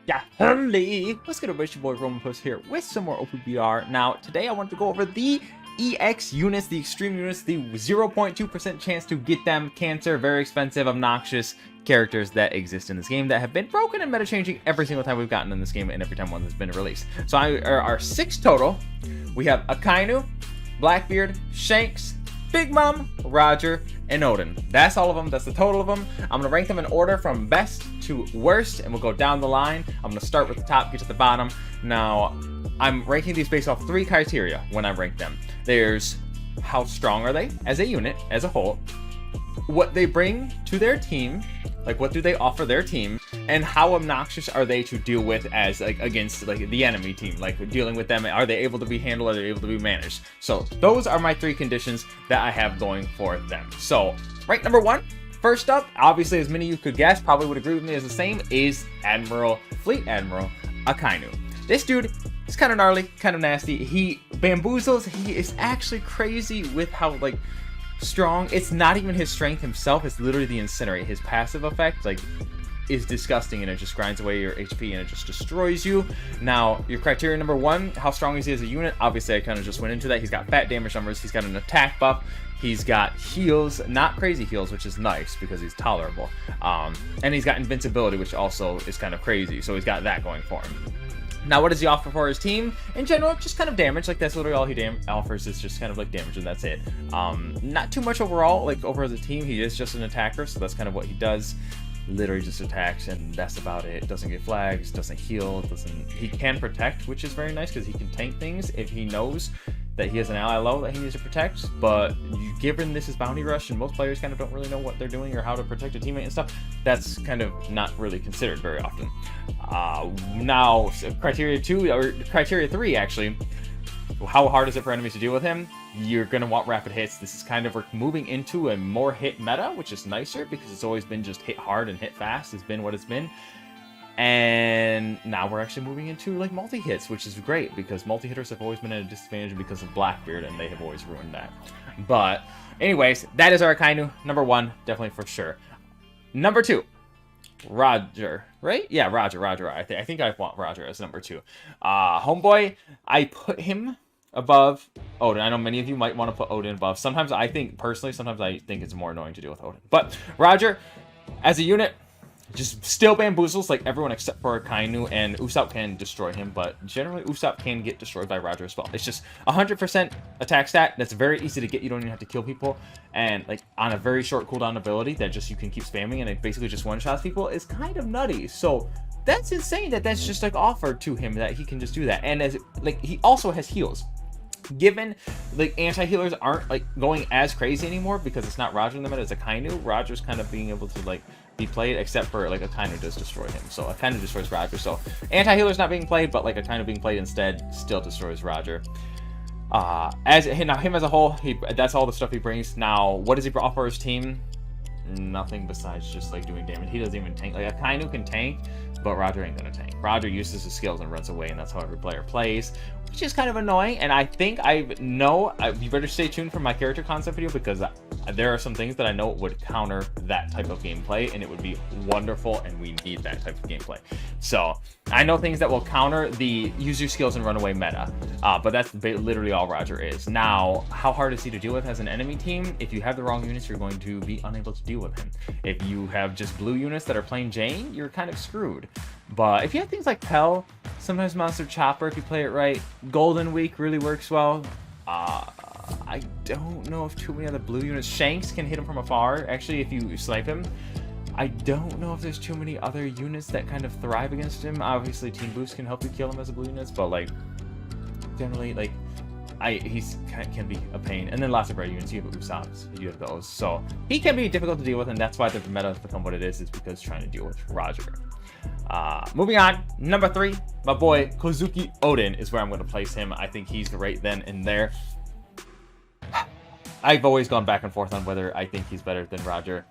Yeah, holy! What's good, everybody? It's your boy Roman Puss here with some more OPBR. Now, today I wanted to go over the EX units, the extreme units, the 0.2% chance to get them cancer, very expensive, obnoxious characters that exist in this game that have been broken and meta changing every single time we've gotten in this game and every time one has been released. So our 6 total. We have Ainu, Blackbeard, Shanks, Big Mom, Roger, and Odin. That's all of them. That's the total of them. I'm going to rank them in order from best to worst, and we'll go down the line. I'm going to start with the top, get to the bottom. Now, I'm ranking these based off 3 criteria when I rank them. There's how strong are they as a unit, as a whole, what they bring to their team, like what do they offer their team, and how obnoxious are they to deal with as like against like the enemy team, like dealing with them. Are they able to be handled? Are they able to be managed? So those are my 3 conditions that I have going for them. So rank number 1, first up, obviously as many of you could guess, probably would agree with me, as the same, is Fleet Admiral Ainu. This dude is kind of gnarly, kind of nasty. He bamboozles. He is actually crazy with how like strong. It's not even his strength himself, it's literally the incinerate. His passive effect like is disgusting, and it just grinds away your HP and it just destroys you. Now, your criteria number 1, how strong is he as a unit? Obviously I kind of just went into that. He's got fat damage numbers, he's got an attack buff, he's got heals, not crazy heals, which is nice because he's tolerable, and he's got invincibility, which also is kind of crazy, so he's got that going for him. Now, what does he offer for his team? In general, just kind of damage. Like, that's literally all he offers, is just kind of like damage, and that's it. Not too much overall, like over the team. He is just an attacker, so that's kind of what he does. Literally just attacks, and that's about it. Doesn't get flags, doesn't heal, he can protect, which is very nice because he can tank things if he knows that he has an ally low that he needs to protect. But given this is bounty rush and most players kind of don't really know what they're doing or how to protect a teammate and stuff, that's kind of not really considered very often. Now, criteria 2, or criteria 3 actually, how hard is it for enemies to deal with him? You're going to want rapid hits. This is kind of, we're moving into a more hit meta, which is nicer because it's always been just hit hard and hit fast has been what it's been. And now we're actually moving into like multi-hits, which is great because multi-hitters have always been at a disadvantage because of Blackbeard, and they have always ruined that. But anyways, that is our Ainu. Number 1, definitely for sure. Number 2, Roger, right? Yeah, Roger. I think I want Roger as number 2. Homeboy, I put him above Odin. I know many of you might want to put Odin above. Sometimes I think it's more annoying to deal with Odin. But Roger, as a unit, just still bamboozles like everyone except for Ainu, and Usopp can destroy him, but generally Usopp can get destroyed by Roger as well. It's just 100% attack stat that's very easy to get. You don't even have to kill people, and like on a very short cooldown ability that just you can keep spamming, and it basically just one-shots people. Is kind of nutty. So that's insane that that's just like offered to him, that he can just do that. And as like he also has heals. Given like anti-healers aren't like going as crazy anymore because it's not Roger in the meta, it's Ainu. Roger's kind of being able to like be played, except for like Ainu does destroy him, so Ainu destroys Roger. So anti-healer's not being played, but like Ainu being played instead still destroys Roger. Now him as a whole, that's all the stuff he brings. Now, what does he offer his team? Nothing besides just like doing damage. He doesn't even tank. Like Ainu can tank, but Roger ain't gonna tank. Roger uses his skills and runs away, and that's how every player plays, which is kind of annoying. And I think you better stay tuned for my character concept video, because there are some things that I know would counter that type of gameplay, and it would be wonderful, and we need that type of gameplay. So I know things that will counter the use your skills and run away meta, but that's literally all Roger is. Now, how hard is he to deal with as an enemy team? If you have the wrong units, you're going to be unable to deal with him. If you have just blue units that are plain Jane, you're kind of screwed. But if you have things like Pell, sometimes Monster Chopper, if you play it right, Golden Week really works well. I don't know if too many other blue units. Shanks can hit him from afar, actually, if you snipe him. I don't know if there's too many other units that kind of thrive against him. Obviously, Team Boost can help you kill him as a blue units, but like generally, like he's can be a pain. And then lots of red units. You have Usopps, you have those, so he can be difficult to deal with, and that's why the meta has become what it is because trying to deal with Roger. Moving on, number 3, my boy Kozuki Odin is where I'm going to place him. I think he's right then and there. I've always gone back and forth on whether I think he's better than Roger.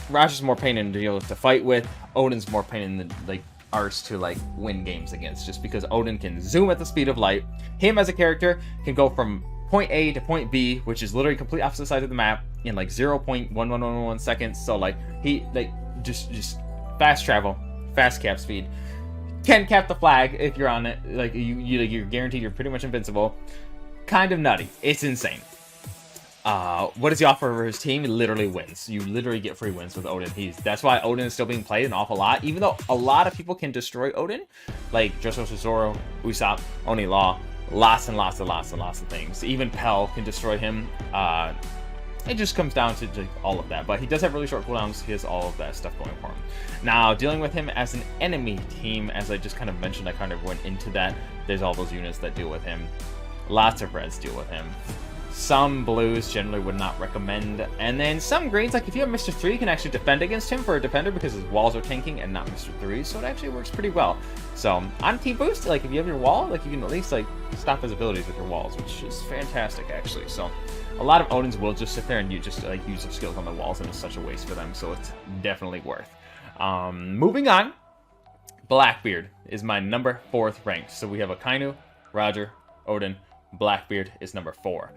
Roger's more pain in the deal to fight with. Odin's more pain in the like arse to like win games against, just because Odin can zoom at the speed of light. Him as a character can go from point A to point B, which is literally complete opposite side of the map, in like 0.1111 seconds. So like he like just fast travel, fast cap speed. Can cap the flag if you're on it. Like you're guaranteed you're pretty much invincible. Kind of nutty. It's insane. What does he offer for his team? He literally wins. You literally get free wins with Odin. That's why Odin is still being played an awful lot. Even though a lot of people can destroy Odin, like Joso Zoro, Usopp, Oni Law, lots and lots of things. Even Pell can destroy him. It just comes down to like, all of that. But he does have really short cooldowns. He has all of that stuff going for him. Now, dealing with him as an enemy team, as I just kind of mentioned, I kind of went into that. There's all those units that deal with him. Lots of reds deal with him. Some blues generally would not recommend. And then some greens, like if you have Mr. 3, you can actually defend against him for a defender because his walls are tanking and not Mr. 3. So it actually works pretty well. So on team boost, like if you have your wall, like you can at least like stop his abilities with your walls, which is fantastic actually. So a lot of Odins will just sit there and you just like use their skills on the walls, and it's such a waste for them. So it's definitely worth. Moving on, Blackbeard is my number 4th ranked. So we have Akainu, Roger, Odin. Blackbeard is number 4.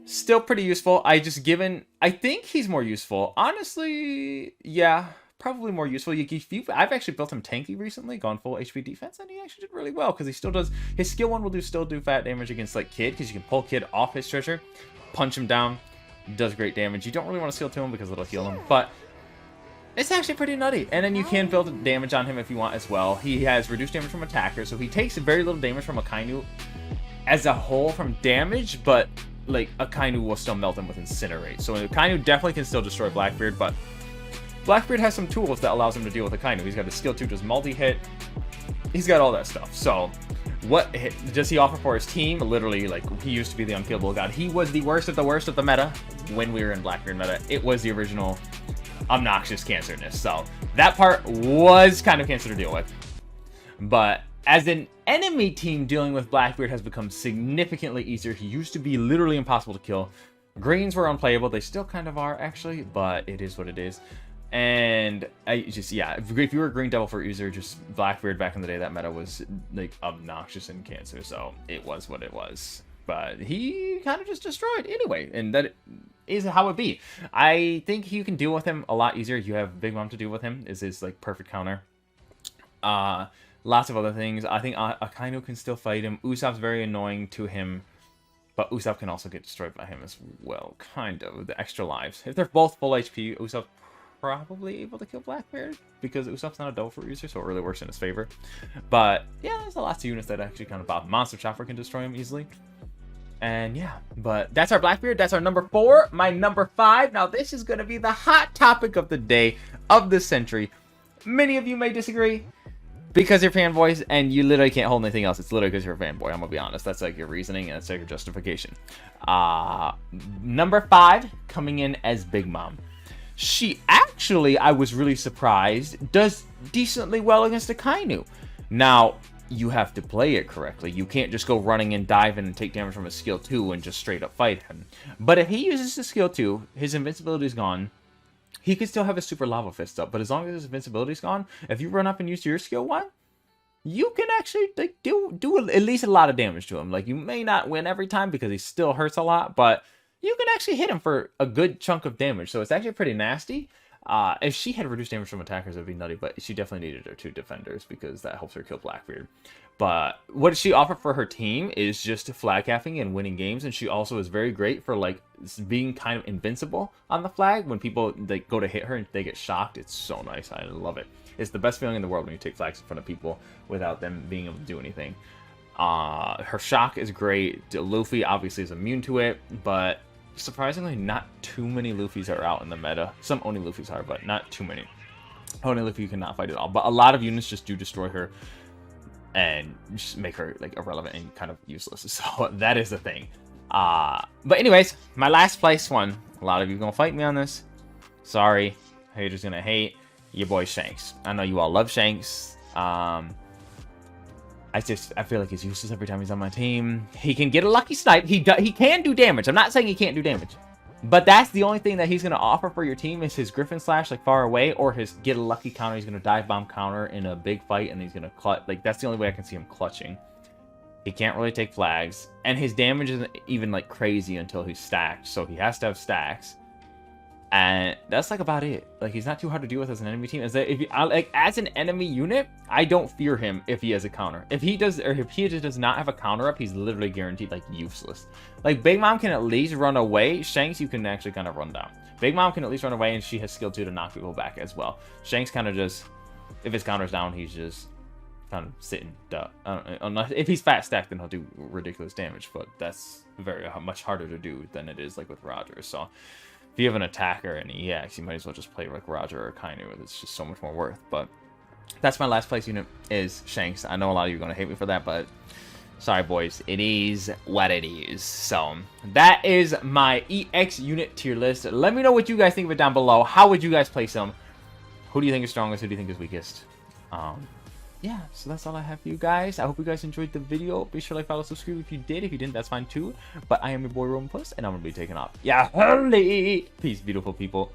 Still pretty useful. I think he's more useful. Honestly, yeah, probably more useful. I've actually built him tanky recently, gone full HP defense, and he actually did really well because he still does. His skill 1 will still do fat damage against like Kid because you can pull Kid off his treasure, punch him down, does great damage. You don't really want to skill 2 him because it'll heal him, but it's actually pretty nutty. And then you can build damage on him if you want as well. He has reduced damage from attackers, so he takes very little damage from Akainu as a whole from damage, but like Akainu will still melt him with Incinerate. So Akainu definitely can still destroy Blackbeard, but Blackbeard has some tools that allows him to deal with Akainu. He's got his skill 2, does multi-hit. He's got all that stuff. So what does he offer for his team? Literally, like, he used to be the unkillable god. He was the worst of the meta when we were in Blackbeard meta. It was the original obnoxious cancerness. So that part was kind of cancer to deal with. But as an enemy team, dealing with Blackbeard has become significantly easier. He used to be literally impossible to kill. Greens were unplayable. They still kind of are, actually, but it is what it is. And yeah, if you were a Green Devil for user, just Blackbeard back in the day, that meta was like obnoxious in cancer, so it was what it was. But he kind of just destroyed anyway, and that is how it be. I think you can deal with him a lot easier. You have Big Mom to deal with him, is his like perfect counter. Lots of other things. I think Akainu can still fight him. Usopp's very annoying to him, but Usopp can also get destroyed by him as well, kind of. The extra lives. If they're both full HP, Usopp's probably able to kill Blackbeard, because Usopp's not a double fruit user, so it really works in his favor. But yeah, there's lots of units that actually kind of pop. Monster Chopper can destroy him easily. And yeah, but that's our Blackbeard. That's our number 4. My number 5. Now this is going to be the hot topic of the day, of the century. Many of you may disagree, because you're fanboys, and you literally can't hold anything else. It's literally because you're a fanboy. I'm gonna be honest. That's like your reasoning, and that's like your justification. Number 5, coming in as Big Mom. She actually, I was really surprised, does decently well against Akainu. Now, you have to play it correctly. You can't just go running and diving and take damage from a skill 2 and just straight up fight him. But if he uses the skill 2, his invincibility is gone. He could still have his super lava fist up, but as long as his invincibility is gone, if you run up and use your skill 1, you can actually like do at least a lot of damage to him. Like, you may not win every time because he still hurts a lot, but you can actually hit him for a good chunk of damage. So it's actually pretty nasty. If she had reduced damage from attackers, it would be nutty, but she definitely needed her 2 defenders because that helps her kill Blackbeard. But what she offered for her team is just flag capping and winning games, and she also is very great for like being kind of invincible on the flag. When people like go to hit her and they get shocked, it's so nice. I love it. It's the best feeling in the world when you take flags in front of people without them being able to do anything. Her shock is great. Luffy obviously is immune to it, but surprisingly not too many Luffys are out in the meta. Some Oni Luffys are, but not too many. Oni Luffy you cannot fight at all, but a lot of units just do destroy her and just make her like irrelevant and kind of useless. So that is the thing. But anyways, my last place one. A lot of you gonna fight me on this. Sorry, haters gonna hate. Your boy Shanks. I know you all love Shanks. I feel like he's useless every time he's on my team. He can get a lucky snipe. He can do damage. I'm not saying he can't do damage, but that's the only thing that he's going to offer for your team is his Griffin Slash, like far away, or his get a lucky counter. He's going to dive bomb counter in a big fight, and he's going to clutch. Like, that's the only way I can see him clutching. He can't really take flags, and his damage isn't even like crazy until he's stacked. So he has to have stacks. And that's like about it. Like, he's not too hard to deal with as an enemy team. As if like as an enemy unit, I don't fear him if he has a counter. If he does, or if he just does not have a counter up, he's literally guaranteed like useless. Like Big Mom can at least run away. Shanks you can actually kind of run down. Big Mom can at least run away, and she has skill 2 to knock people back as well. Shanks kind of just, if his counter's down, he's just kind of sitting duck. Unless if he's fat stacked, then he'll do ridiculous damage. But that's very much harder to do than it is like with Roger. So if you have an attacker and EX, you might as well just play like Roger or Kainu. It's just so much more worth. But that's my last place unit is Shanks. I know a lot of you are going to hate me for that, but sorry, boys. It is what it is. So that is my EX unit tier list. Let me know what you guys think of it down below. How would you guys place them? Who do you think is strongest? Who do you think is weakest? Yeah, so that's all I have for you guys. I hope you guys enjoyed the video. Be sure to like, follow, subscribe if you did. If you didn't, that's fine too. But I am your boy, Roman Puss, and I'm going to be taking off. Yeah, holy! Peace, beautiful people.